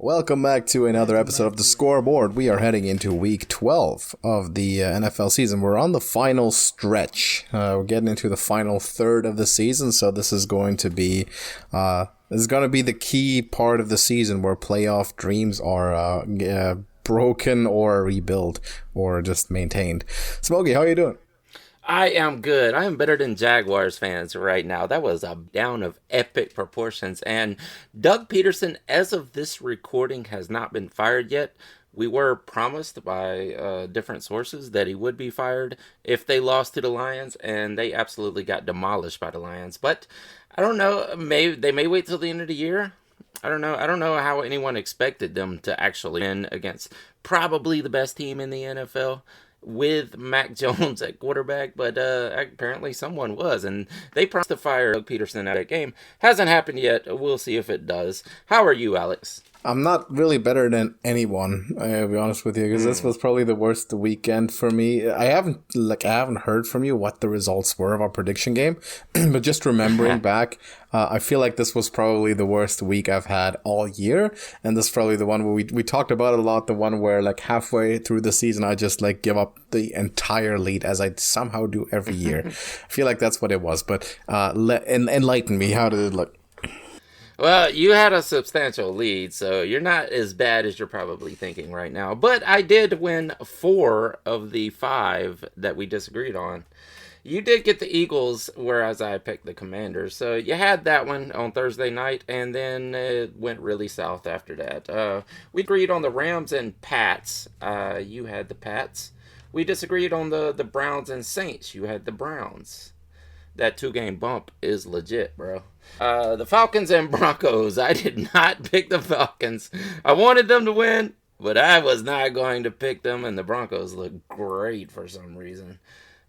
Welcome back to another episode of the Scoreboard. We are heading into week 12 of the NFL season. We're on the final stretch. We're getting into the final third of the season, so this is going to be the key part of the season where playoff dreams are broken or rebuilt or just maintained. Smokey, how are you doing? I am good. I am better than Jaguars fans right now. That was a down of epic proportions. And Doug Peterson, as of this recording, has not been fired yet. We were promised by different sources that he would be fired if they lost to the Lions, and they absolutely got demolished by the Lions. But I don't know. They may wait till the end of the year. I don't know. I don't know how anyone expected them to actually win against probably the best team in the NFL. With Mac Jones at quarterback, but apparently someone was, and they promised to fire Doug Peterson at that game. Hasn't happened yet. We'll see if it does. How are you, Alex? I'm not really better than anyone, I'll be honest with you, because this was probably the worst weekend for me. I haven't heard from you what the results were of our prediction game, but just remembering back, I feel like this was probably the worst week I've had all year, and this is probably the one where we talked about it a lot, the one where like halfway through the season I just like give up the entire lead, as I somehow do every year. I feel like that's what it was, but enlighten me. How did it look? Well, you had a substantial lead, so you're not as bad as you're probably thinking right now. But I did win 4 of the 5 that we disagreed on. You did get the Eagles, whereas I picked the Commanders. So you had that one on Thursday night, and then it went really south after that. We agreed on the Rams and Pats. You had the Pats. We disagreed on the Browns and Saints. You had the Browns. That 2-game bump is legit, bro. The Falcons and Broncos. I did not pick the Falcons. I wanted them to win, but I was not going to pick them, and the Broncos look great for some reason.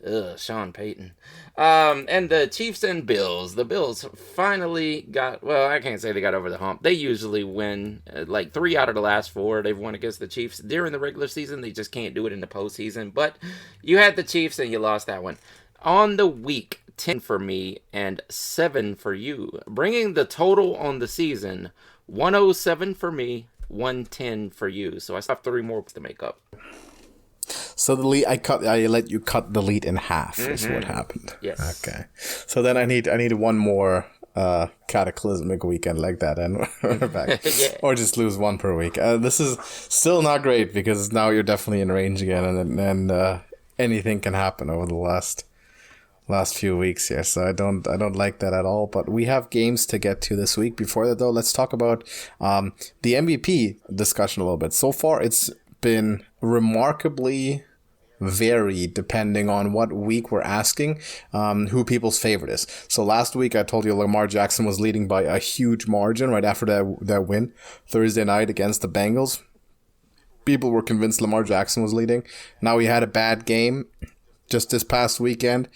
Ugh, Sean Payton. And the Chiefs and Bills. The Bills finally I can't say they got over the hump. They usually win like 3 out of the last 4. They've won against the Chiefs during the regular season. They just can't do it in the postseason. But you had the Chiefs and you lost that one. On the week, 10 for me and 7 for you, bringing the total on the season 107 for me, 110 for you. So I still have 3 more to make up. So the lead, I let you cut the lead in half. Is what happened. Yes. Okay. So then I need one more cataclysmic weekend like that, and we're back. Yeah. Or just lose 1 per week. This is still not great because now you're definitely in range again, and anything can happen over the last few weeks here, so I don't like that at all. But we have games to get to this week. Before that, though, let's talk about the MVP discussion a little bit. So far, it's been remarkably varied depending on what week we're asking who people's favorite is. So last week, I told you Lamar Jackson was leading by a huge margin right after that win Thursday night against the Bengals. People were convinced Lamar Jackson was leading. Now he had a bad game. Just this past weekend,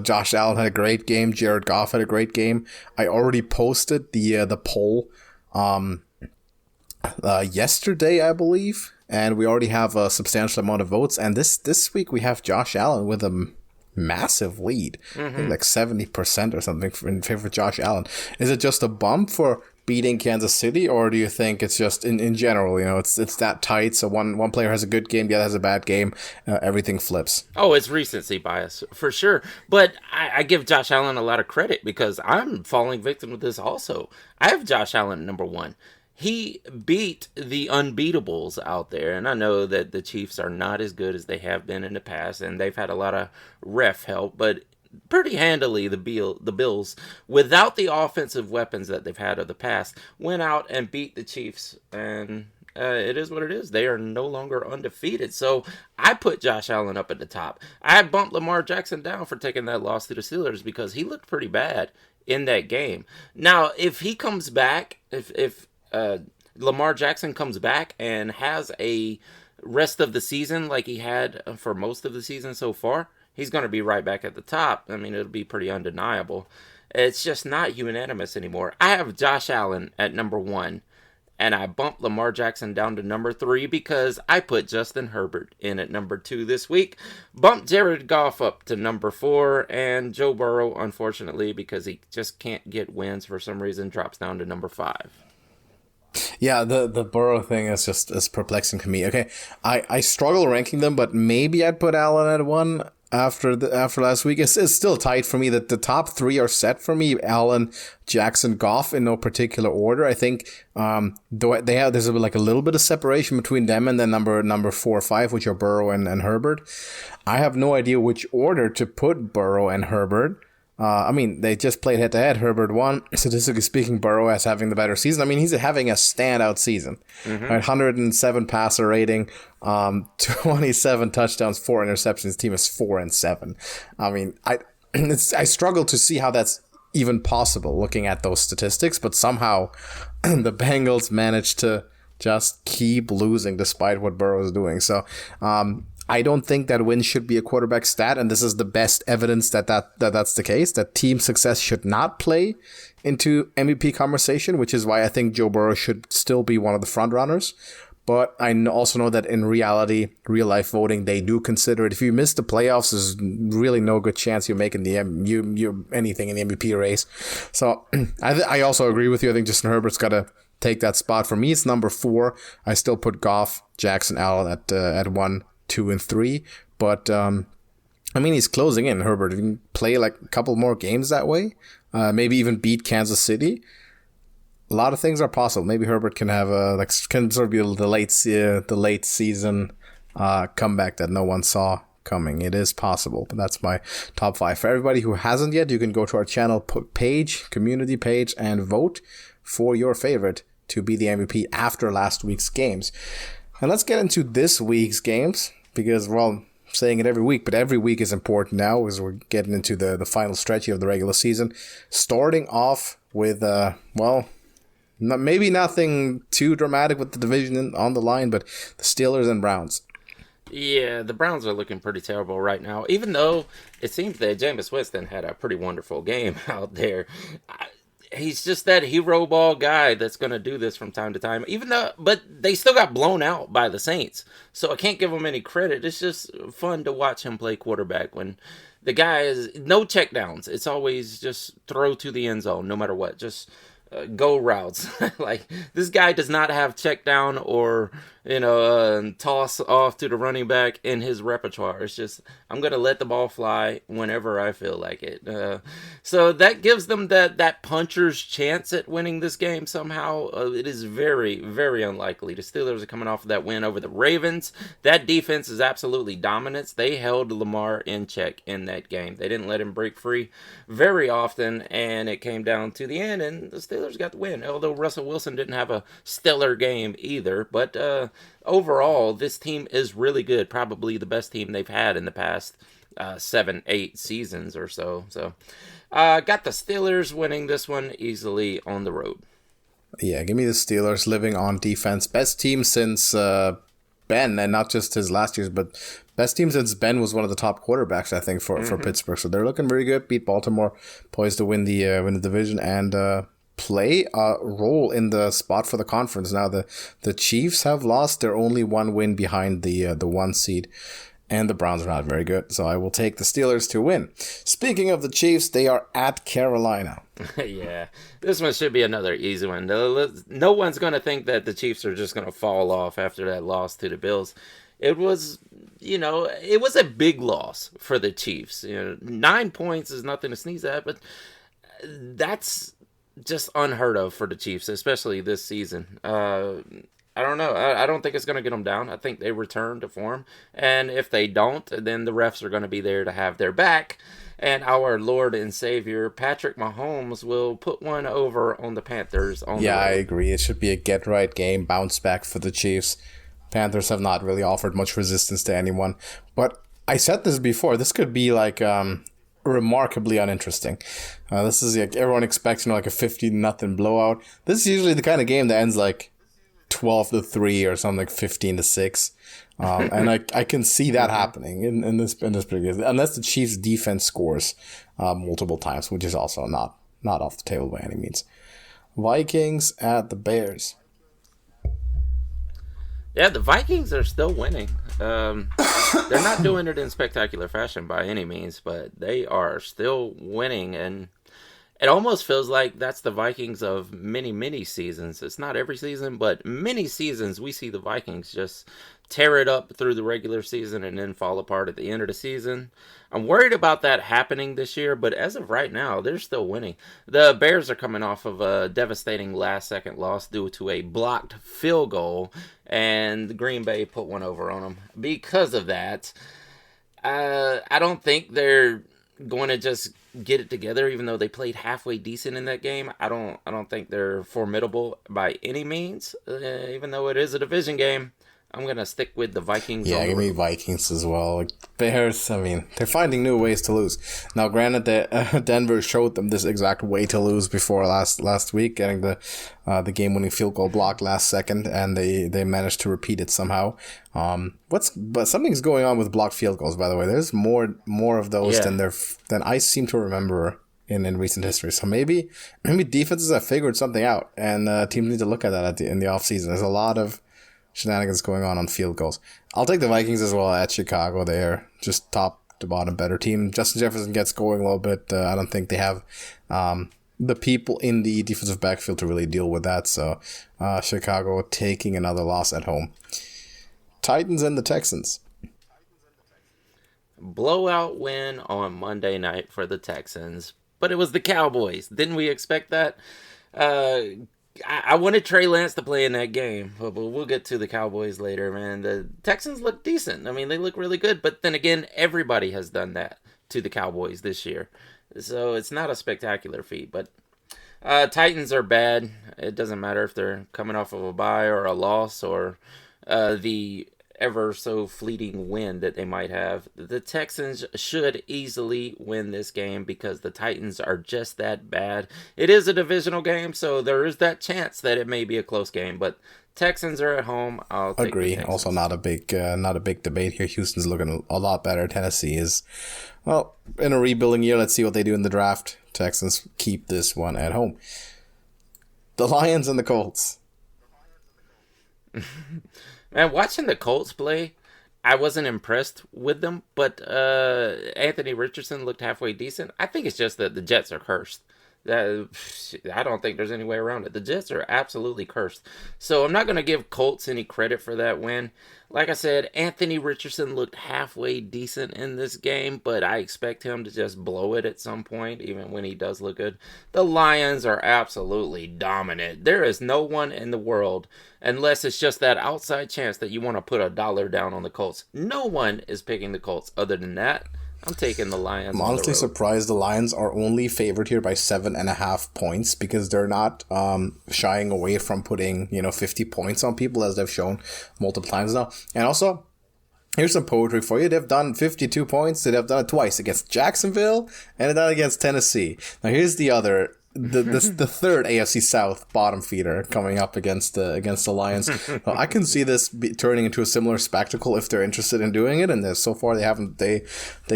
Josh Allen had a great game. Jared Goff had a great game. I already posted the poll yesterday, I believe, and we already have a substantial amount of votes. And this week we have Josh Allen with a massive lead, I think like 70% or something in favor of Josh Allen. Is it just a bump for beating Kansas City, or do you think it's just in general, it's that tight, so one player has a good game, the other has a bad game, everything flips? Oh, it's recency bias for sure. But I give Josh Allen a lot of credit because I'm falling victim to this also. I have Josh Allen number 1. He beat the unbeatables out there, and I know that the Chiefs are not as good as they have been in the past, and they've had a lot of ref help, but pretty handily the Bills, without the offensive weapons that they've had of the past, went out and beat the Chiefs, and it is what it is. They are no longer undefeated. So I put Josh Allen up at the top. I bumped Lamar Jackson down for taking that loss to the Steelers because he looked pretty bad in that game. Now, if he comes back, if Lamar Jackson comes back and has a rest of the season like he had for most of the season so far, he's going to be right back at the top. I mean, it'll be pretty undeniable. It's just not unanimous anymore. I have Josh Allen at number 1, and I bumped Lamar Jackson down to number 3 because I put Justin Herbert in at number 2 this week. Bumped Jared Goff up to number 4, and Joe Burrow, unfortunately, because he just can't get wins for some reason, drops down to number 5. Yeah, the Burrow thing is perplexing to me. Okay, I struggle ranking them, but maybe I'd put Allen at 1 after last week. It's still tight for me. That the top 3 are set for me: Allen, Jackson, Goff, in no particular order. I think though there's a little bit of separation between them and then number 4 or 5, which are Burrow and Herbert. I have no idea which order to put Burrow and Herbert. I mean, they just played head-to-head. Herbert won. Statistically speaking, Burrow is having the better season. I mean, he's having a standout season. Mm-hmm. Right, 107 passer rating, 27 touchdowns, 4 interceptions. His team is 4-7. I mean, I struggle to see how that's even possible looking at those statistics, but somehow the Bengals managed to just keep losing despite what Burrow is doing. So, I don't think that win should be a quarterback stat, and this is the best evidence that's the case, that team success should not play into MVP conversation, which is why I think Joe Burrow should still be one of the front runners. But I also know that in reality, real life voting, they do consider it. If you miss the playoffs, there's really no good chance you're making anything in the MVP race. So I also agree with you. I think Justin Herbert's got to take that spot. For me, it's number 4. I still put Goff, Jackson, Allen at 1, 2, and 3, but I mean, he's closing in. Herbert, if you can play like a couple more games that way, maybe even beat Kansas City, a lot of things are possible. Maybe Herbert can have can sort of be the late season comeback that no one saw coming. It is possible, but that's my top 5. For everybody who hasn't yet, you can go to our channel page, community page, and vote for your favorite to be the MVP after last week's games. And let's get into this week's games, because we're all saying it every week, but every week is important now as we're getting into the final stretch of the regular season. Starting off with, maybe nothing too dramatic with the division on the line, but the Steelers and Browns. Yeah, the Browns are looking pretty terrible right now, even though it seems that Jameis Winston had a pretty wonderful game out there. He's just that hero ball guy that's going to do this from time to time, but they still got blown out by the Saints. So I can't give him any credit. It's just fun to watch him play quarterback when the guy is no checkdowns. It's always just throw to the end zone, no matter what. Just go routes. Like, this guy does not have check down or, toss off to the running back in his repertoire. It's just, I'm going to let the ball fly whenever I feel like it. So that gives them that puncher's chance at winning this game somehow. It is very, very unlikely. The Steelers are coming off of that win over the Ravens. That defense is absolutely dominant. They held Lamar in check in that game. They didn't let him break free very often, and it came down to the end, and the Steelers got the win. Although Russell Wilson didn't have a stellar game either, but overall, this team is really good. Probably the best team they've had in the past 7-8 seasons or so. So, got the Steelers winning this one easily on the road. Yeah, give me the Steelers living on defense. Best team since Ben, and not just his last year's, but best team since Ben was one of the top quarterbacks, I think, for Pittsburgh. So they're looking very good. Beat Baltimore, poised to win the division, and play a role in the spot for the conference. Now the Chiefs have lost their only one win behind the 1 seed, and the Browns are not very good. So I will take the Steelers to win. Speaking of the Chiefs, they are at Carolina. Yeah, this one should be another easy one. No one's going to think that the Chiefs are just going to fall off after that loss to the Bills. It was, it was a big loss for the Chiefs. 9 points is nothing to sneeze at, but that's just unheard of for the Chiefs, especially this season. I don't know. I don't think it's going to get them down. I think they return to form. And if they don't, then the refs are going to be there to have their back. And our Lord and Savior, Patrick Mahomes, will put one over on the Panthers. I agree. It should be a get-right game, bounce back for the Chiefs. Panthers have not really offered much resistance to anyone. But I said this before. This could be like remarkably uninteresting. This is like everyone expects, like a 50-0 blowout. This is usually the kind of game that ends like 12-3 or something, like 15-6. And I can see that happening in this particular game, unless the Chiefs' defense scores multiple times, which is also not off the table by any means. Vikings at the Bears. Yeah, the Vikings are still winning. They're not doing it in spectacular fashion by any means, but they are still winning. And it almost feels like that's the Vikings of many, many seasons. It's not every season, but many seasons we see the Vikings just tear it up through the regular season and then fall apart at the end of the season. I'm worried about that happening this year, but as of right now, they're still winning. The Bears are coming off of a devastating last-second loss due to a blocked field goal, and Green Bay put one over on them. Because of that, I don't think they're going to just get it together, even though they played halfway decent in that game. I don't think they're formidable by any means, even though it is a division game. I'm going to stick with the Vikings. Yeah, give me Vikings as well. Like, Bears, I mean, they're finding new ways to lose. Now, granted, that Denver showed them this exact way to lose before last week, getting the game-winning field goal blocked last second, and they managed to repeat it somehow. But something's going on with blocked field goals, by the way. There's more of those than I seem to remember in recent history. So maybe defenses have figured something out, and teams need to look at that in the offseason. There's a lot of shenanigans going on field goals. I'll take the Vikings as well at Chicago. They're just top to bottom better team. Justin Jefferson gets going a little bit. I don't think they have the people in the defensive backfield to really deal with that. So Chicago taking another loss at home. Titans and the Texans. Blowout win on Monday night for the Texans, but it was the Cowboys. Didn't we expect that? I wanted Trey Lance to play in that game, but we'll get to the Cowboys later, man. The Texans look decent. I mean, they look really good, but then again, everybody has done that to the Cowboys this year. So it's not a spectacular feat, but Titans are bad. It doesn't matter if they're coming off of a bye or a loss or the ever so fleeting win that they might have. The Texans should easily win this game because the Titans are just that bad. It is a divisional game, so there is that chance that it may be a close game, but Texans are at home. I'll take agree. Also, not a big debate here. Houston's looking a lot better. Tennessee is, well, in a rebuilding year. Let's see what they do in the draft. Texans keep this one at home. The Lions and the Colts. Man, watching the Colts play, I wasn't impressed with them, but Anthony Richardson looked halfway decent. I think it's just that the Jets are cursed. I don't think there's any way around it. The Jets are absolutely cursed. So I'm not going to give Colts any credit for that win. Like I said, Anthony Richardson looked halfway decent in this game, but I expect him to just blow it at some point, even when he does look good. The Lions are absolutely dominant. There is no one in the world, unless it's just that outside chance that you want to put $1 down on the Colts. No one is picking the Colts other than that. I'm taking the Lions. I'm honestly surprised the Lions are only favored here by 7.5 points because they're not shying away from putting 50 points on people as they've shown multiple times now. And also, here's some poetry for you. They've done 52 points. They've done it twice against Jacksonville and they've done it against Tennessee. Now here's the other. The third AFC South bottom feeder coming up against the Lions. I can see this turning into a similar spectacle if they're interested in doing it, and so far they haven't. They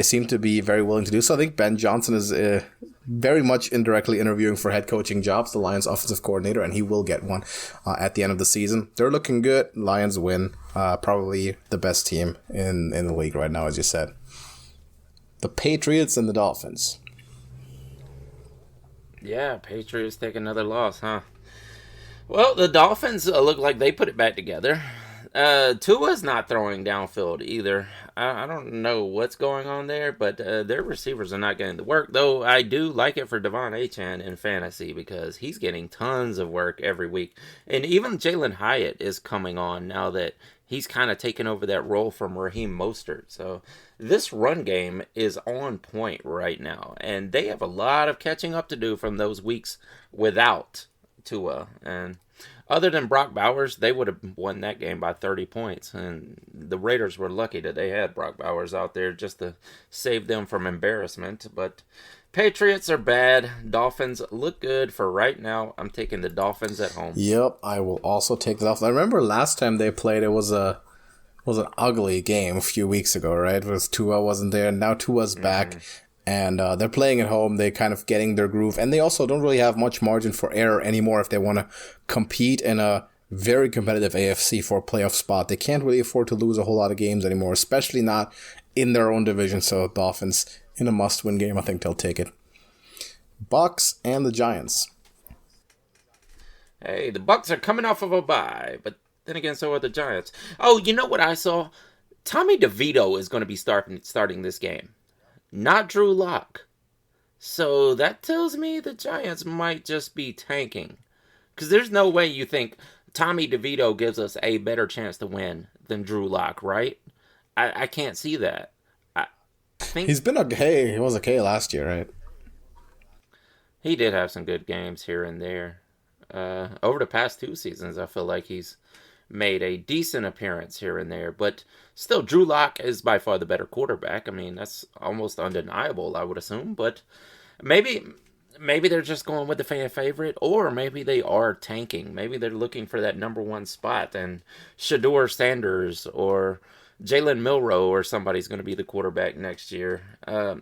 seem to be very willing to do so. I think Ben Johnson is very much indirectly interviewing for head coaching jobs, the Lions offensive coordinator, and he will get one at the end of the season. They're looking good. Lions win. Probably the best team in the league right now, as you said. The Patriots and the Dolphins. Yeah, Patriots take another loss, huh? Well, the Dolphins look like they put it back together. Tua's not throwing downfield either. I don't know what's going on there, but their receivers are not getting the work. Though I do like it for Devon Achane in fantasy because he's getting tons of work every week. And even Jalen Hyatt is coming on now that he's kind of taken over that role from Raheem Mostert. So this run game is on point right now. And they have a lot of catching up to do from those weeks without Tua. And other than Brock Bowers, they would have won that game by 30 points. And the Raiders were lucky that they had Brock Bowers out there just to save them from embarrassment. But Patriots are bad. Dolphins look good for right now. I'm taking the Dolphins at home. Yep, I will also take the Dolphins. I remember last time they played, it was an ugly game a few weeks ago, right? It was Tua wasn't there, and now Tua's back. And they're playing at home. They're kind of getting their groove. And they also don't really have much margin for error anymore if they want to compete in a very competitive AFC for a playoff spot. They can't really afford to lose a whole lot of games anymore, especially not in their own division. So Dolphins in a must-win game, I think they'll take it. Bucks and the Giants. Hey, the Bucks are coming off of a bye, but then again, so are the Giants. Oh, you know what I saw? Tommy DeVito is going to be starting this game, not Drew Lock. So that tells me the Giants might just be tanking. Because there's no way you think Tommy DeVito gives us a better chance to win than Drew Lock, right? I can't see that. I think He's been okay. He was okay last year, right? he did have some good games here and there. Over the past 2 seasons, I feel like he's made a decent appearance here and there. But still, Drew Lock is by far the better quarterback. I mean, that's almost undeniable, I would assume. But maybe they're just going with the fan favorite, or maybe they are tanking. Maybe they're looking for that number 1 spot, and Shador Sanders or Jalen Milroe or somebody's going to be the quarterback next year.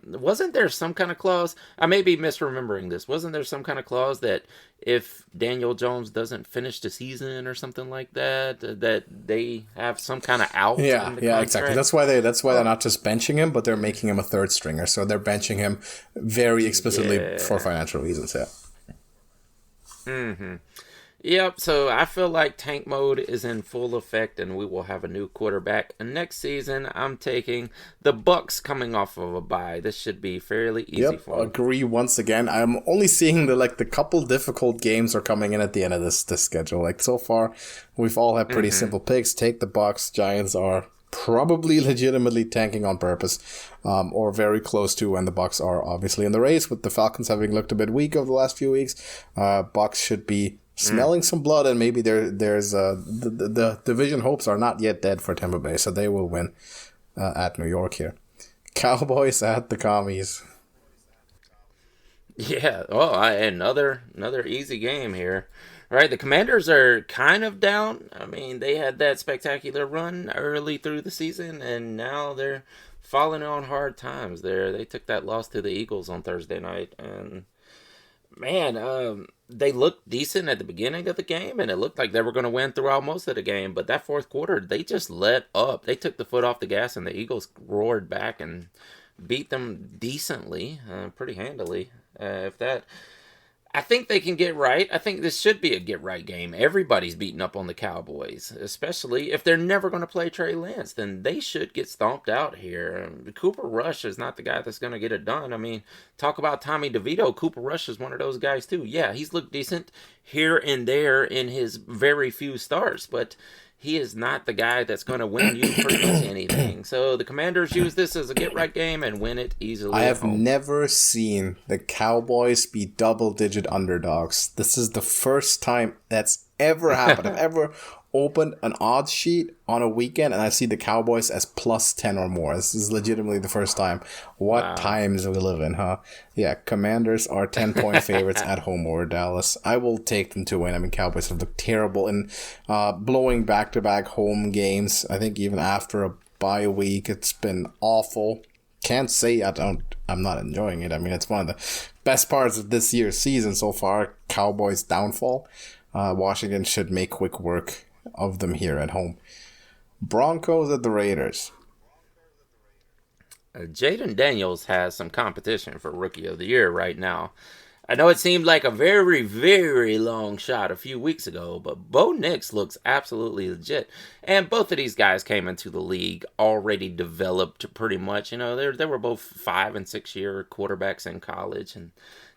Wasn't there some kind of clause? I may be misremembering this. Wasn't there some kind of clause that if Daniel Jones doesn't finish the season or something like that, that they have some kind of out? Yeah, in the yeah, contract? exactly. That's why they're not just benching him, but they're making him a third stringer. So they're benching him very explicitly for financial reasons. Yeah. Mm-hmm. Yep, so I feel like tank mode is in full effect, and we will have a new quarterback. And next season, I'm taking the Bucks coming off of a bye. This should be fairly easy for them. Agree once again. I'm only seeing the couple difficult games are coming in at the end of this schedule. Like so far, we've all had pretty simple picks. Take the Bucks. Giants are probably legitimately tanking on purpose, or very close to, and the Bucks are obviously in the race, with the Falcons having looked a bit weak over the last few weeks. Bucks should be smelling some blood, and maybe there's the division hopes are not yet dead for Tampa Bay, so they will win at New York here. Cowboys at the Commies. Yeah, another easy game here. All right, the Commanders are kind of down. I mean, they had that spectacular run early through the season, and now they're falling on hard times. They took that loss to the Eagles on Thursday night, and man, they looked decent at the beginning of the game, and it looked like they were going to win throughout most of the game. But that fourth quarter, they just let up. They took the foot off the gas, and the Eagles roared back and beat them decently, pretty handily. I think they can get right. I think this should be a get right game. Everybody's beating up on the Cowboys, especially if they're never going to play Trey Lance. Then they should get stomped out here. Cooper Rush is not the guy that's going to get it done. I mean, talk about Tommy DeVito. Cooper Rush is one of those guys too. Yeah, he's looked decent here and there in his very few starts, but he is not the guy that's going to win you pretty much anything. So the Commanders use this as a get-right game and win it easily. I have never seen the Cowboys be double-digit underdogs. This is the first time that's ever happened. I've ever opened an odds sheet on a weekend and I see the Cowboys as plus 10 or more. This is legitimately the first time. What times we live in, huh? Yeah, Commanders are 10-point favorites at home over Dallas. I will take them to win. I mean, Cowboys have looked terrible in blowing back-to-back home games. I think even after a bye week, it's been awful. Can't say I'm not enjoying it. I mean, it's one of the best parts of this year's season so far. Cowboys' downfall. Washington should make quick work of them here at home. Broncos at the Raiders. Jaden Daniels has some competition for Rookie of the Year right now. I know it seemed like a very, very long shot a few weeks ago, but Bo Nix looks absolutely legit. And both of these guys came into the league already developed pretty much. You know, they were both 5 and 6 year quarterbacks in college, and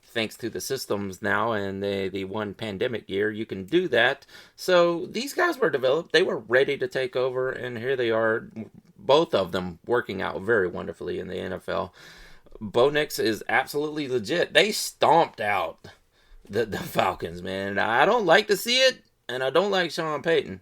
thanks to the systems now and the one pandemic year, you can do that. So these guys were developed. They were ready to take over, and here they are, both of them working out very wonderfully in the NFL. Bo Nix is absolutely legit. They stomped out the Falcons, man. I don't like to see it, and I don't like Sean Payton,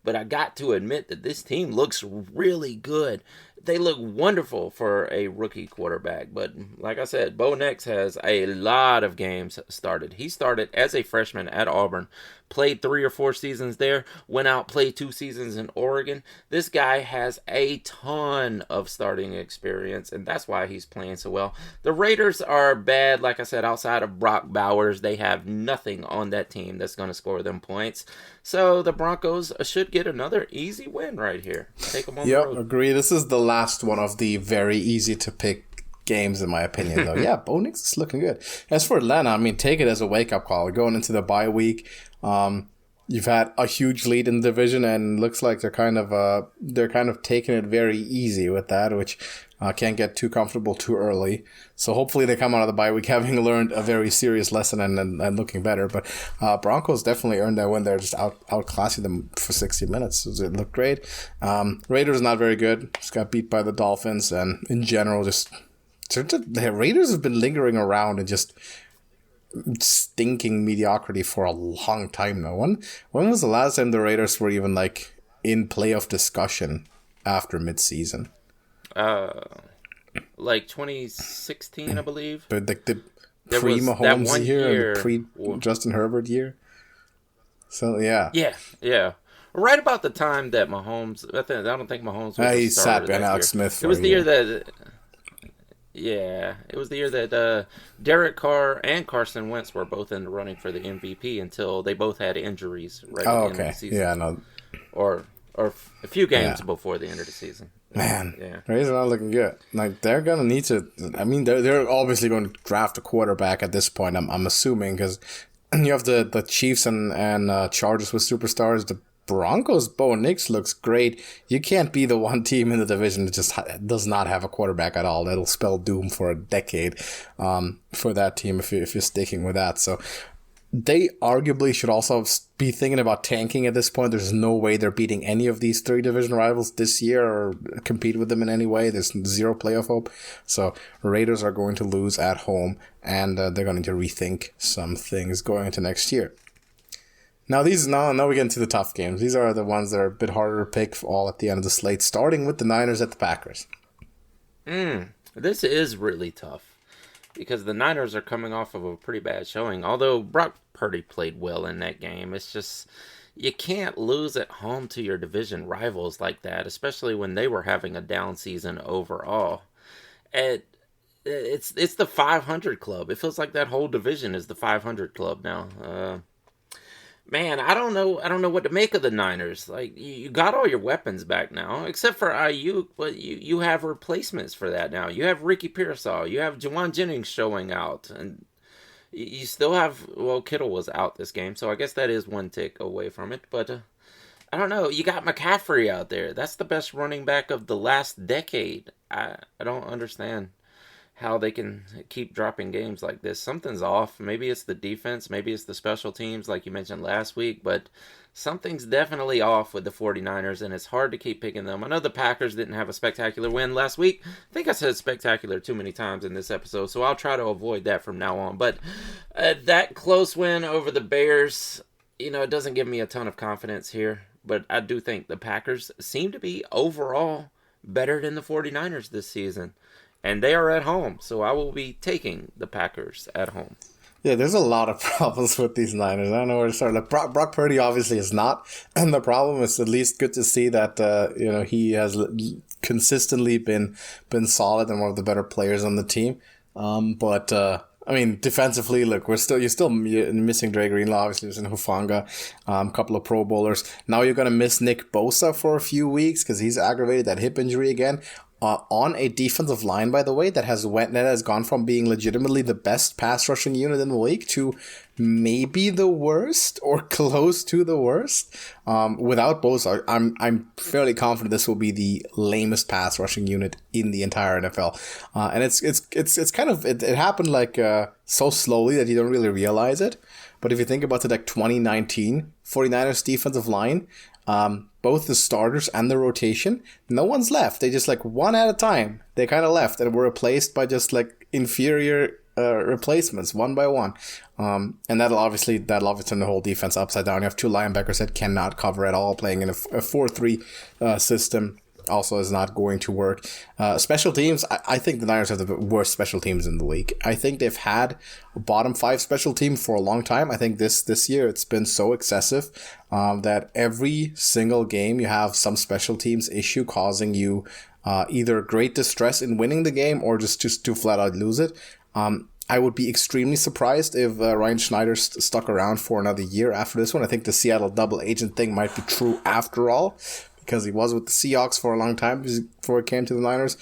but I got to admit that this team looks really good. They look wonderful for a rookie quarterback. But like I said, Bo Nix has a lot of games started. He started as a freshman at Auburn, played 3 or 4 seasons there, went out, played 2 seasons in Oregon. This guy has a ton of starting experience, and that's why he's playing so well. The Raiders are bad. Like I said, outside of Brock Bowers, they have nothing on that team that's going to score them points. So the Broncos should get another easy win right here. Take them on the road. Agree. This is the last one of the very easy to pick games, in my opinion, though. Yeah, Bo Nix is looking good. As for Atlanta, I mean, take it as a wake-up call. Going into the bye week, you've had a huge lead in the division, and looks like they're kind of taking it very easy with that, which can't get too comfortable too early. So hopefully they come out of the bye week having learned a very serious lesson and looking better. But Broncos definitely earned that win. They're just outclassing them for 60 minutes. So it looked great. Raiders not very good. Just got beat by the Dolphins, and in general, the Raiders have been lingering around and just stinking mediocrity for a long time now. When was the last time the Raiders were even like in playoff discussion after midseason? Like 2016, I believe. But like the pre-Mahomes year, the pre-Justin Herbert year. So yeah. Yeah. Right about the time that Mahomes, I don't think Mahomes was he sat behind Alex Smith. It was the year that. Yeah, it was the year that Derek Carr and Carson Wentz were both in the running for the MVP until they both had injuries right at the end of the season. Yeah, no. Or a few games before the end of the season. Man, yeah. Raiders are not looking good. Like, they're going to need to... I mean, they're obviously going to draft a quarterback at this point, I'm assuming, because you have the Chiefs and Chargers with superstars. The Broncos, Bo Nix looks great. You can't be the one team in the division that just does not have a quarterback at all. That'll spell doom for a decade for that team if you're sticking with that. So they arguably should also be thinking about tanking at this point. There's no way they're beating any of these three division rivals this year or compete with them in any way. There's zero playoff hope. So Raiders are going to lose at home, and they're going to rethink some things going into next year. Now we get into the tough games. These are the ones that are a bit harder to pick all at the end of the slate, starting with the Niners at the Packers. This is really tough because the Niners are coming off of a pretty bad showing. Although Brock Purdy played well in that game, it's just you can't lose at home to your division rivals like that, especially when they were having a down season overall. It's the 500 club. It feels like that whole division is the 500 club now. Man, I don't know what to make of the Niners. Like, you got all your weapons back now, except for Ayuk, but you have replacements for that now. You have Ricky Pearsall, you have Juwan Jennings showing out, and you still have, Kittle was out this game, so I guess that is one tick away from it, but I don't know. You got McCaffrey out there. That's the best running back of the last decade. I don't understand how they can keep dropping games like this. Something's off. Maybe it's the defense. Maybe it's the special teams like you mentioned last week. But something's definitely off with the 49ers, and it's hard to keep picking them. I know the Packers didn't have a spectacular win last week. I think I said spectacular too many times in this episode, so I'll try to avoid that from now on. But that close win over the Bears, it doesn't give me a ton of confidence here. But I do think the Packers seem to be overall better than the 49ers this season. And they are at home, so I will be taking the Packers at home. Yeah, there's a lot of problems with these Niners. I don't know where to start. Like Brock Purdy obviously is not, and the problem is at least good to see that he has consistently been solid and one of the better players on the team. But I mean, defensively, look, you're still missing Dre Greenlaw, obviously missing Hufanga, a couple of Pro Bowlers. Now you're gonna miss Nick Bosa for a few weeks because he's aggravated that hip injury again. On a defensive line, by the way, that has gone from being legitimately the best pass rushing unit in the league to maybe the worst or close to the worst. Without Bosa, I'm fairly confident this will be the lamest pass rushing unit in the entire NFL. And it's kind of it happened like so slowly that you don't really realize it. But if you think about it, like 2019 49ers defensive line, both the starters and the rotation, no one's left. They just one at a time. They kind of left and were replaced by just inferior replacements one by one. And that'll obviously turn the whole defense upside down. You have two linebackers that cannot cover at all, playing in a 4-3 system. Also is not going to work. Special teams, I think the Niners have the worst special teams in the league. I think they've had a bottom 5 special team for a long time. I think this year it's been so excessive that every single game you have some special teams issue causing you either great distress in winning the game or just to flat out lose it. I would be extremely surprised if Ryan Schneider stuck around for another year after this one. I think the Seattle double agent thing might be true after all, because he was with the Seahawks for a long time before he came to the Niners.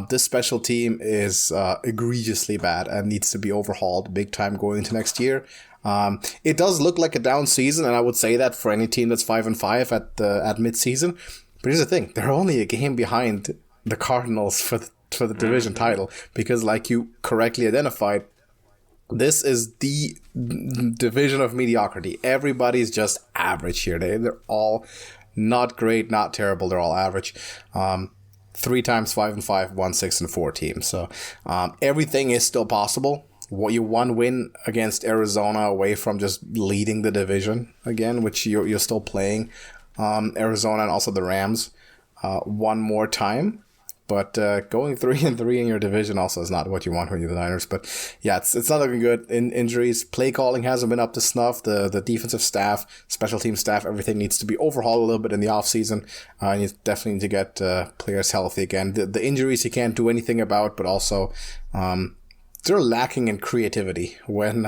This special team is egregiously bad and needs to be overhauled big time going into next year. It does look like a down season, and I would say that for any team that's 5-5 at mid-season. But here's the thing: they're only a game behind the Cardinals for the division title, because, like you correctly identified, this is the division of mediocrity. Everybody's just average here. They're all not great, not terrible. They're all average. 3 times 5-5, 1-6-4 teams. So everything is still possible. You one win against Arizona away from just leading the division again, which you're still playing Arizona and also the Rams one more time. But going 3-3 in your division also is not what you want when you're the Niners. But yeah, it's not looking good. Injuries, play calling hasn't been up to snuff. The defensive staff, special team staff, everything needs to be overhauled a little bit in the offseason. You definitely need to get players healthy again. The injuries you can't do anything about, but also they're lacking in creativity when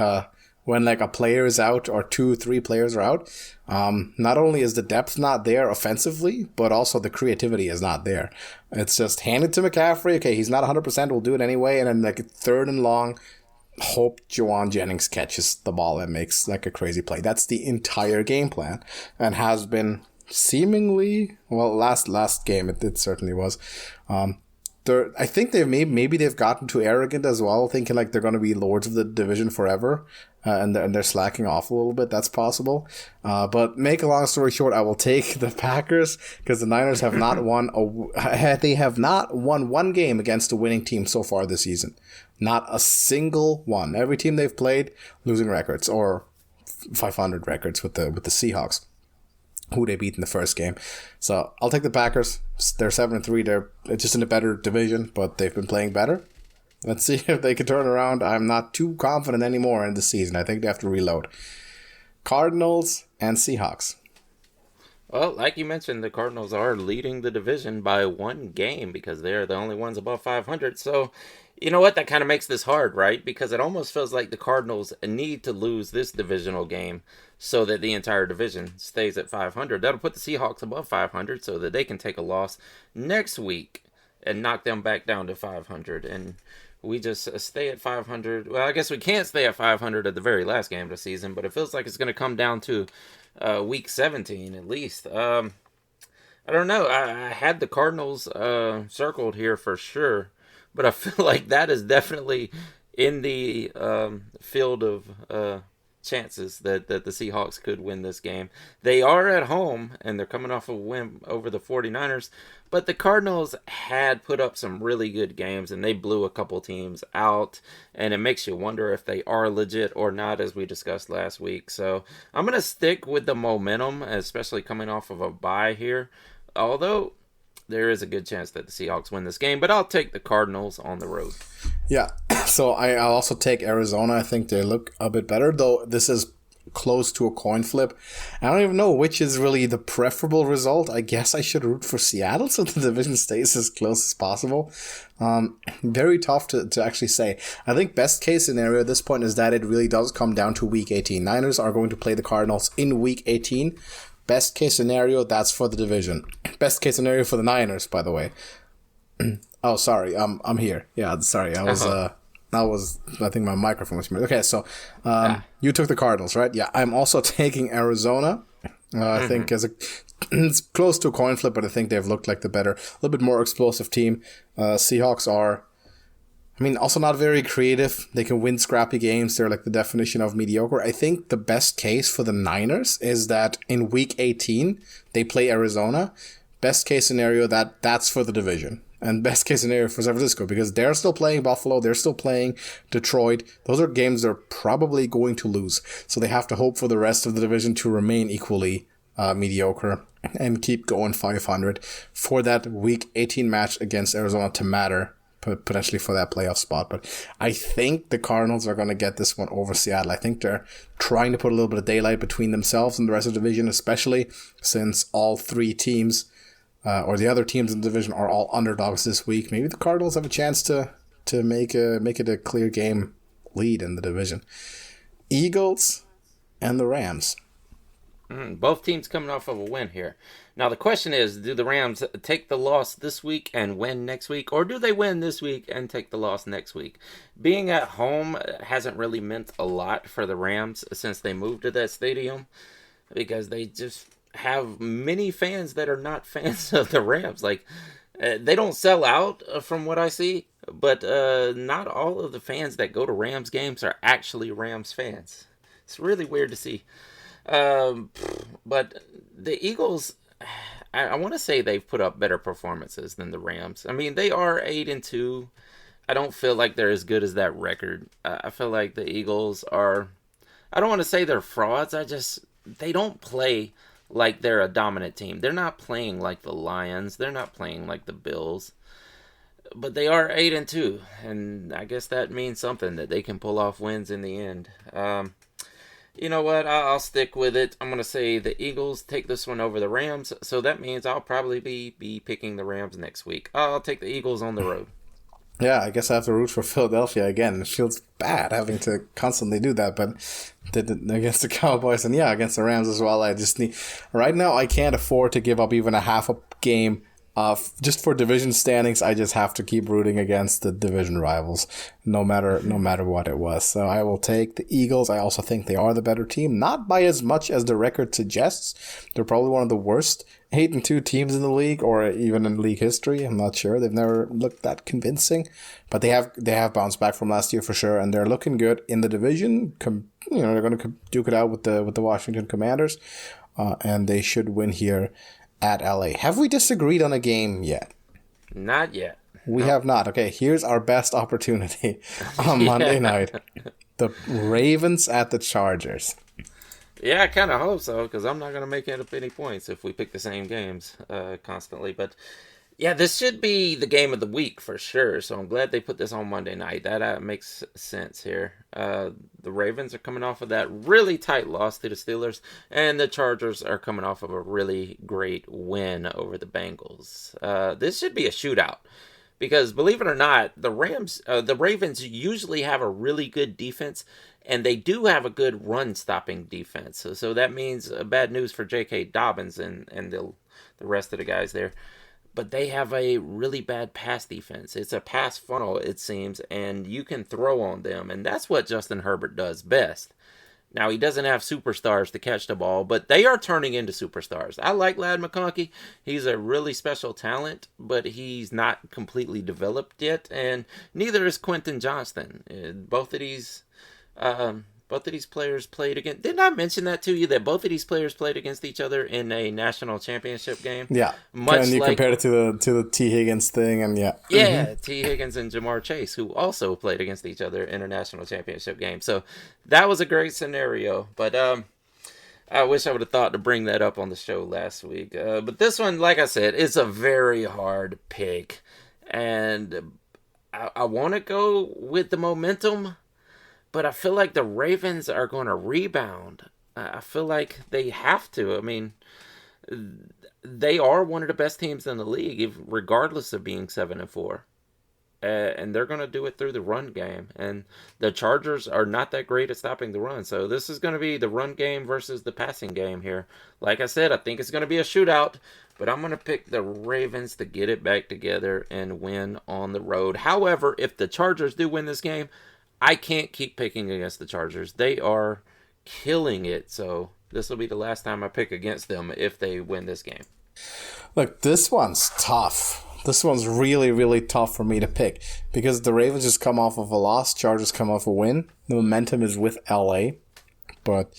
like a player is out or 2-3 players are out. Not only is the depth not there offensively, but also the creativity is not there. It's just hand it to McCaffrey. Okay, he's not 100%. We'll do it anyway. And then like 3rd and long, hope Juwan Jennings catches the ball and makes like a crazy play. That's the entire game plan, and has been seemingly, well, last game it certainly was. I think maybe they've gotten too arrogant as well, thinking like they're going to be lords of the division forever, and they're slacking off a little bit. That's possible. But make a long story short, I will take the Packers, because the Niners have not won one game against a winning team so far this season. Not a single one. Every team they've played, losing records or 500 records with the Seahawks, who they beat in the first game. So I'll take the Packers. They're 7-3. They're just in a better division, but they've been playing better. Let's see if they can turn around. I'm not too confident anymore in the season. I think they have to reload. Cardinals and Seahawks. Well, like you mentioned, the Cardinals are leading the division by 1 game because they're the only ones above 500. So, you know what? That kind of makes this hard, right? Because it almost feels like the Cardinals need to lose this divisional game so that the entire division stays at 500. That'll put the Seahawks above 500 so that they can take a loss next week and knock them back down to 500. And we just stay at 500. Well, I guess we can't stay at 500 at the very last game of the season, but it feels like it's going to come down to week 17 at least. I don't know. I had the Cardinals circled here for sure, but I feel like that is definitely in the field of chances that the Seahawks could win this game. They are at home, and they're coming off a win over the 49ers, but the Cardinals had put up some really good games, and they blew a couple teams out, and it makes you wonder if they are legit or not, as we discussed last week. So I'm going to stick with the momentum, especially coming off of a bye here, although there is a good chance that the Seahawks win this game, but I'll take the Cardinals on the road. Yeah, so I'll also take Arizona. I think they look a bit better, though this is close to a coin flip. I don't even know which is really the preferable result. I guess I should root for Seattle so the division stays as close as possible. Very tough to actually say. I think best case scenario at this point is that it really does come down to week 18. Niners are going to play the Cardinals in week 18. Best case scenario, that's for the division. Best case scenario for the Niners, by the way. Oh, sorry. I'm here. Yeah, sorry. I think my microphone was muted. Okay, so you took the Cardinals, right? Yeah, I'm also taking Arizona. I think it's close to a coin flip, but I think they've looked like the better, a little bit more explosive team. Seahawks are, also not very creative. They can win scrappy games. They're like the definition of mediocre. I think the best case for the Niners is that in week 18, they play Arizona. Best case scenario, that's for the division. And best case scenario for San Francisco, because they're still playing Buffalo, they're still playing Detroit. Those are games they're probably going to lose. So they have to hope for the rest of the division to remain equally mediocre and keep going 500 for that week 18 match against Arizona to matter, potentially for that playoff spot. But I think the Cardinals are going to get this one over Seattle. I think they're trying to put a little bit of daylight between themselves and the rest of the division, especially since all 3 teams or the other teams in the division are all underdogs this week. Maybe the Cardinals have a chance to make it a clear game lead in the division. Eagles and the Rams. Both teams coming off of a win here. Now the question is, do the Rams take the loss this week and win next week, or do they win this week and take the loss next week? Being at home hasn't really meant a lot for the Rams since they moved to that stadium, because they just have many fans that are not fans of the Rams. Like, they don't sell out from what I see, but not all of the fans that go to Rams games are actually Rams fans. It's really weird to see. But the Eagles, I want to say they've put up better performances than the Rams. I mean, they are 8-2. I don't feel like they're as good as that record. I feel like the Eagles are, I don't want to say they're frauds. They don't play like they're a dominant team. They're not playing like the Lions. They're not playing like the Bills. But they are 8-2, and I guess that means something, that they can pull off wins in the end. You know what? I'll stick with it. I'm going to say the Eagles take this one over the Rams. So that means I'll probably be picking the Rams next week. I'll take the Eagles on the road. Yeah, I guess I have to root for Philadelphia again. It feels bad having to constantly do that, but did it against the Cowboys and against the Rams as well. I just need, right now I can't afford to give up even a half a game. Just for division standings, I just have to keep rooting against the division rivals, no matter what it was. So I will take the Eagles. I also think they are the better team, not by as much as the record suggests. They're probably one of the worst 8-2 teams in the league, or even in league history. I'm not sure. They've never looked that convincing, but they have bounced back from last year for sure, and they're looking good in the division. They're going to duke it out with the Washington Commanders, and they should win here at LA. Have we disagreed on a game yet? Not yet. We have not. Okay, here's our best opportunity on Monday night. The Ravens at the Chargers. Yeah, I kind of hope so, because I'm not going to make it up any points if we pick the same games constantly. But yeah, this should be the game of the week for sure. So I'm glad they put this on Monday night. That makes sense here. The Ravens are coming off of that really tight loss to the Steelers, and the Chargers are coming off of a really great win over the Bengals. This should be a shootout, because believe it or not, the Ravens usually have a really good defense, and they do have a good run-stopping defense. So that means bad news for J.K. Dobbins and the rest of the guys there. But they have a really bad pass defense. It's a pass funnel, it seems, and you can throw on them. And that's what Justin Herbert does best. Now, he doesn't have superstars to catch the ball, but they are turning into superstars. I like Ladd McConkey. He's a really special talent, but he's not completely developed yet. And neither is Quentin Johnston. Both of these players played against. Didn't I mention that to you, that both of these players played against each other in a national championship game? Yeah, and you compared it to the T. Higgins thing, and T. Higgins and Jamar Chase, who also played against each other in a national championship game. So that was a great scenario. But I wish I would have thought to bring that up on the show last week. But this one, like I said, is a very hard pick, and I want to go with the momentum. But I feel like the Ravens are going to rebound. I feel like they have to. I mean, they are one of the best teams in the league, regardless of being 7-4. And they're going to do it through the run game. And the Chargers are not that great at stopping the run. So this is going to be the run game versus the passing game here. Like I said, I think it's going to be a shootout. But I'm going to pick the Ravens to get it back together and win on the road. However, if the Chargers do win this game, I can't keep picking against the Chargers. They are killing it. So this will be the last time I pick against them if they win this game. Look, this one's tough. This one's really, really tough for me to pick, because the Ravens just come off of a loss. Chargers come off a win. The momentum is with LA. But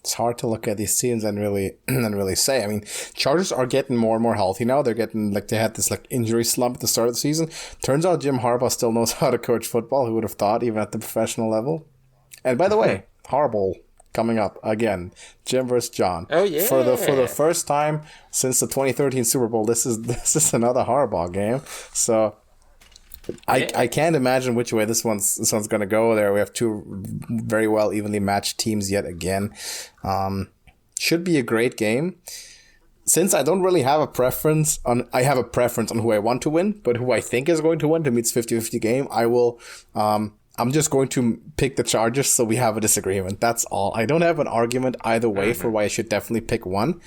it's hard to look at these teams and really say. I mean, Chargers are getting more and more healthy now. They're getting, they had this injury slump at the start of the season. Turns out Jim Harbaugh still knows how to coach football. Who would have thought, even at the professional level? And by the way, Harbaugh coming up again. Jim versus John. Oh yeah. For the first time since the 2013 Super Bowl, this is another Harbaugh game. So I can't imagine which way this one's going to go. There we have two very well evenly matched teams yet again. Should be a great game. Since I don't really have a preference on who I want to win, but who I think is going to win. To me, it's 50-50 game. I will I'm just going to pick the Chargers so we have a disagreement. That's all. I don't have an argument either way for why I should definitely pick one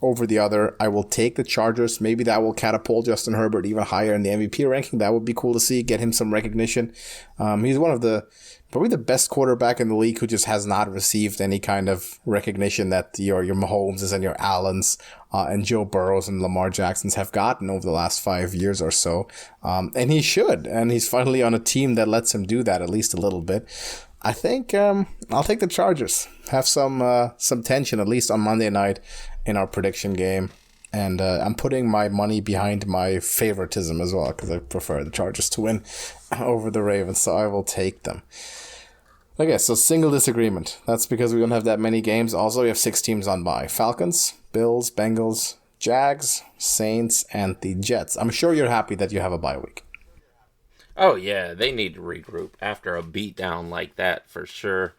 over the other. I will take the Chargers. Maybe that will catapult Justin Herbert even higher in the MVP ranking. That would be cool to see, get him some recognition. He's one of probably the best quarterback in the league who just has not received any kind of recognition that your Mahomes and your Allens and Joe Burrows and Lamar Jacksons have gotten over the last 5 years or so. And he should. And he's finally on a team that lets him do that at least a little bit. I think I'll take the Chargers. Have some tension, at least on Monday night in our prediction game. And I'm putting my money behind my favoritism as well, because I prefer the Chargers to win over the Ravens, so I will take them. Okay, so single disagreement. That's because we don't have that many games. Also, we have 6 teams on bye. Falcons, Bills, Bengals, Jags, Saints, and the Jets. I'm sure you're happy that you have a bye week. Oh, yeah, they need to regroup after a beatdown like that, for sure.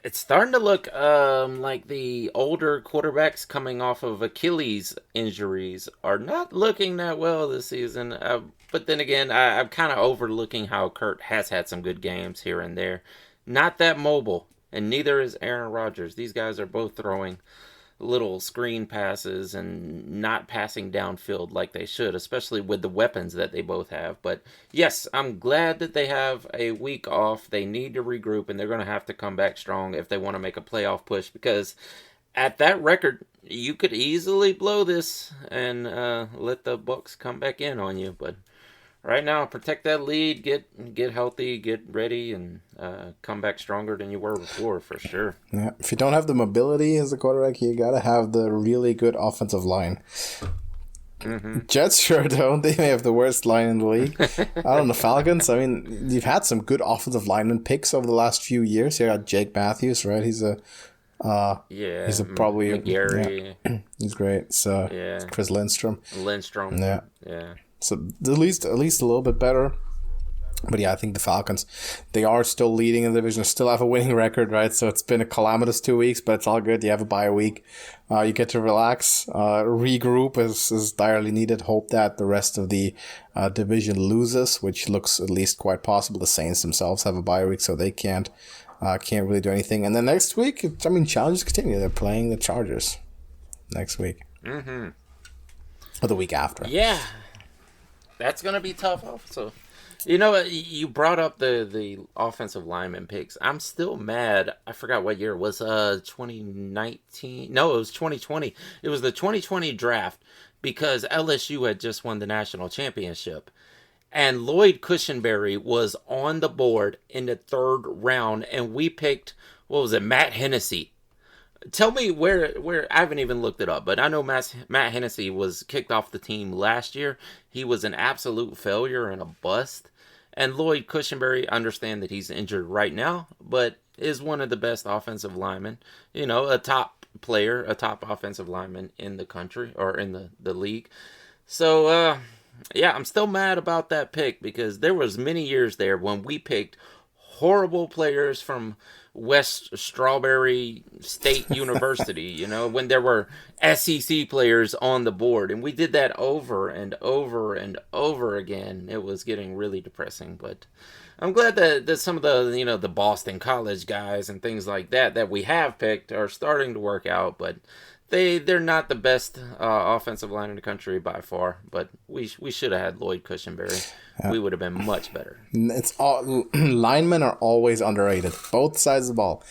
It's starting to look like the older quarterbacks coming off of Achilles injuries are not looking that well this season. But then again, I'm kind of overlooking how Kurt has had some good games here and there. Not that mobile, and neither is Aaron Rodgers. These guys are both throwing little screen passes and not passing downfield like they should, especially with the weapons that they both have. But yes, I'm glad that they have a week off. They need to regroup, and they're going to have to come back strong if they want to make a playoff push, because at that record, you could easily blow this and let the Bucs come back in on you. But right now, protect that lead, get healthy, get ready, and come back stronger than you were before, for sure. Yeah, if you don't have the mobility as a quarterback, you gotta have the really good offensive line. Jets sure don't. They may have the worst line in the league. I don't know, Falcons. I mean, you've had some good offensive lineman picks over the last few years. You got Jake Matthews, right? He's probably McGarry. Yeah, he's great. So Chris Lindstrom. Yeah. So at least a little bit better. But yeah, I think the Falcons, they are still leading in the division, still have a winning record, right? So it's been a calamitous 2 weeks, but it's all good. You have a bye week. You get to relax, regroup is direly needed. Hope that the rest of the division loses, which looks at least quite possible. The Saints themselves have a bye week, so they can't really do anything. And then next week, challenges continue. They're playing the Chargers next week. Or the week after. Yeah. That's going to be tough also. You know, you brought up the offensive lineman picks. I'm still mad. I forgot what year it was. 2019? No, it was 2020. It was the 2020 draft because LSU had just won the national championship. And Lloyd Cushenberry was on the board in the 3rd round, and we picked, Matt Hennessy. Tell me where I haven't even looked it up, but I know Matt Hennessy was kicked off the team last year. He was an absolute failure and a bust. And Lloyd Cushenberry, understand that he's injured right now, but is one of the best offensive linemen. You know, a top player, a top offensive lineman in the country or in the league. So, I'm still mad about that pick because there was many years there when we picked horrible players from West Strawberry State University, you know, when there were SEC players on the board. And we did that over and over and over again. It was getting really depressing. But I'm glad that some of the, the Boston College guys and things like that we have picked are starting to work out. But they're not the best offensive line in the country by far. But we should have had Lloyd Cushenberry. We would have been much better. It's all linemen are always underrated. Both sides of the ball.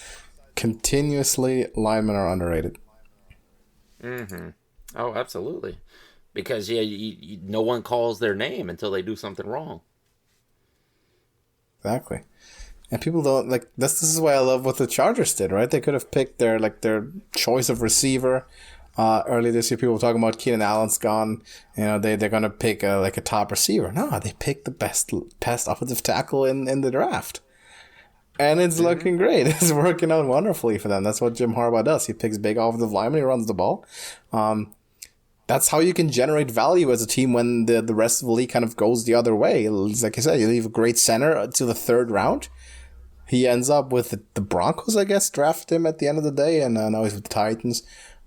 Continuously, linemen are underrated. Oh, absolutely. Because no one calls their name until they do something wrong. Exactly. And people don't this is why I love what the Chargers did, right? They could have picked their choice of receiver. Early this year, people were talking about Keenan Allen's gone. You know, they're gonna pick a top receiver. No, they picked the best offensive tackle in the draft, and it's looking great. It's working out wonderfully for them. That's what Jim Harbaugh does. He picks big offensive linemen. He runs the ball. That's how you can generate value as a team when the rest of the league kind of goes the other way. It's like I said, you leave a great center to the 3rd round. He ends up with the Broncos, I guess, drafted him at the end of the day, and now he's with the Titans,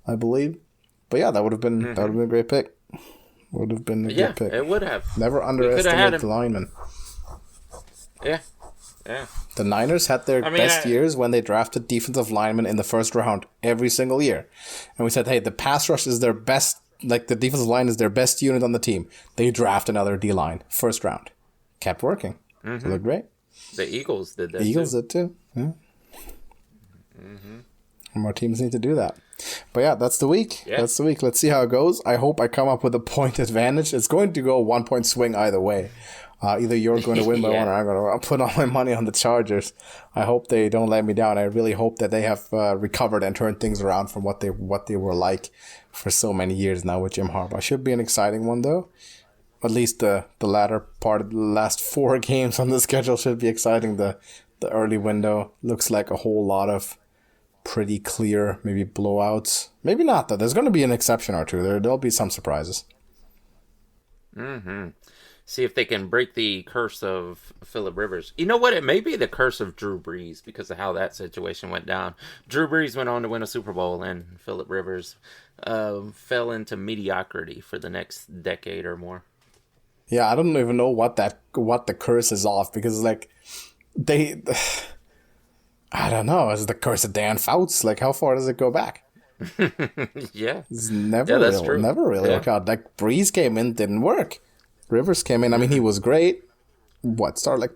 I believe. But yeah, that would have been a great pick. Would have been a good pick. It would have. Never underestimate the lineman. Yeah. Yeah. The Niners had their best years when they drafted defensive linemen in the first round every single year. And we said, hey, the pass rush is their best, like the defensive line is their best unit on the team. They draft another D-line, first round. Kept working. Mm-hmm. Looked great. The Eagles did that The Eagles did too. Yeah. Mm-hmm. More teams need to do that. But yeah, that's the week. Yeah. That's the week. Let's see how it goes. I hope I come up with a point advantage. It's going to go 1 point swing either way. Either you're going to win by one or I'm going to put all my money on the Chargers. I hope they don't let me down. I really hope that they have recovered and turned things around from what they were like for so many years now with Jim Harbaugh. Should be an exciting one, though. At least the latter part of the last 4 games on the schedule should be exciting. The early window looks like a whole lot of pretty clear, maybe blowouts. Maybe not, though. There's going to be an exception or two. There'll be some surprises. Mm-hmm. See if they can break the curse of Phillip Rivers. You know what? It may be the curse of Drew Brees because of how that situation went down. Drew Brees went on to win a Super Bowl, and Phillip Rivers fell into mediocrity for the next decade or more. Yeah, I don't even know what the curse is of because like I don't know. Is it the curse of Dan Fouts? Like how far does it go back? Yeah, it's never really worked out. Like Brees came in, didn't work. Rivers came in. I mean, he was great. Played like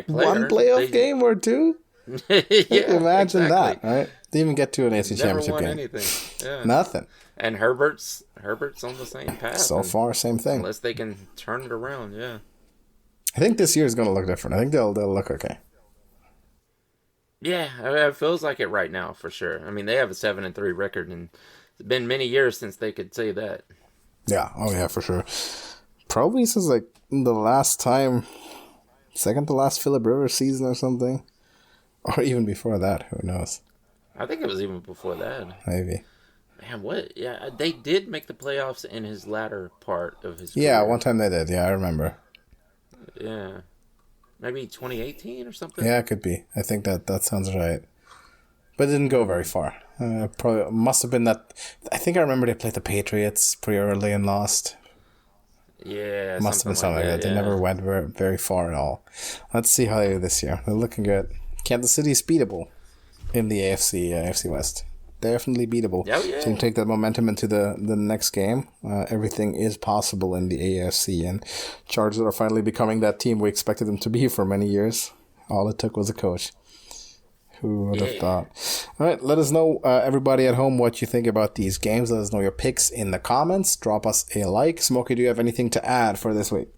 one playoff game or two. Imagine that, right? Didn't even get to an AFC Championship game. Anything. Yeah. Nothing. And Herbert's on the same path. So far, same thing. Unless they can turn it around, yeah. I think this year is going to look different. I think they'll look okay. Yeah, it feels like it right now for sure. I mean, they have a 7-3 record, and it's been many years since they could say that. Yeah. Oh yeah, for sure. Probably since like the last time, second to last Phillip Rivers season or something, or even before that. Who knows? I think it was even before that. Maybe. Man, what? Yeah, they did make the playoffs in his latter part of his career. Yeah, one time they did. Yeah, I remember. Yeah, maybe 2018 or something. Yeah, it could be. I think that sounds right. But it didn't go very far. Probably must have been that. I think I remember they played the Patriots pretty early and lost. Yeah, must have been something like that. They never went very far at all. Let's see how they do this year. They're looking good. Kansas City's beatable in the AFC West. Definitely beatable. Oh, yeah. So you take that momentum into the next game. Everything is possible in the AFC, and Chargers are finally becoming that team we expected them to be for many years. All it took was a coach. Who would have thought? All right, let us know, everybody at home, what you think about these games. Let us know your picks in the comments. Drop us a like. Smokey, do you have anything to add for this week?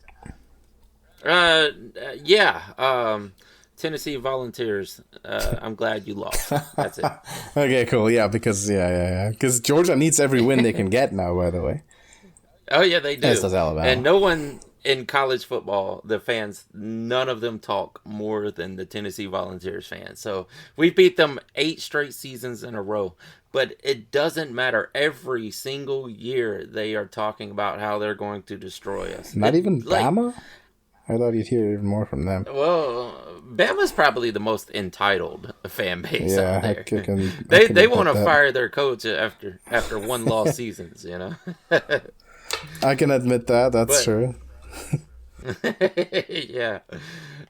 Tennessee Volunteers. I'm glad you lost. That's it. Okay, cool. Yeah, because because Georgia needs every win they can get now. By the way. Oh yeah, they do. As does Alabama. And no one in college football, the fans, none of them talk more than the Tennessee Volunteers fans. So we beat them 8 straight seasons in a row. But it doesn't matter. Every single year they are talking about how they're going to destroy us. Not even Bama? I thought you'd hear even more from them. Well, Bama's probably the most entitled fan base out there. They want to fire their coach after one loss seasons, you know. I can admit that. That's true. Yeah,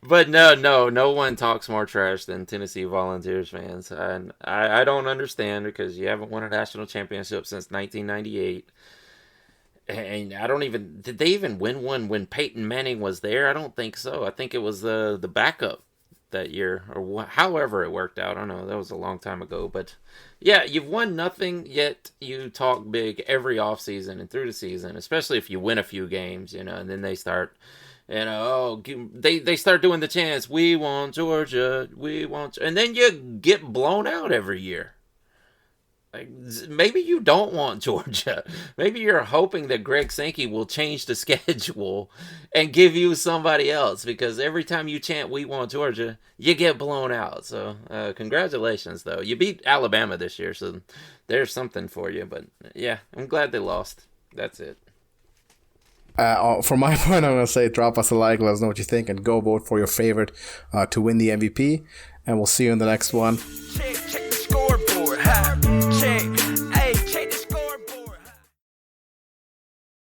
but no one talks more trash than Tennessee Volunteers fans, and I don't understand because you haven't won a national championship since 1998, and did they even win one when Peyton Manning was there? I don't think so. I think it was the backup that year, or however it worked out. I don't know. That was a long time ago, but yeah, you've won nothing, yet you talk big every offseason and through the season, especially if you win a few games, you know, and then they start, you know, they start doing the chants, we want Georgia, and then you get blown out every year. Like, maybe you don't want Georgia. Maybe you're hoping that Greg Sankey will change the schedule and give you somebody else, because every time you chant "We want Georgia," you get blown out. So, congratulations, though. You beat Alabama this year, so there's something for you. But yeah, I'm glad they lost. That's it. For my part, I'm going to say drop us a like, let us know what you think, and go vote for your favorite to win the MVP. And we'll see you in the next one. Check the scoreboard, ha. Check.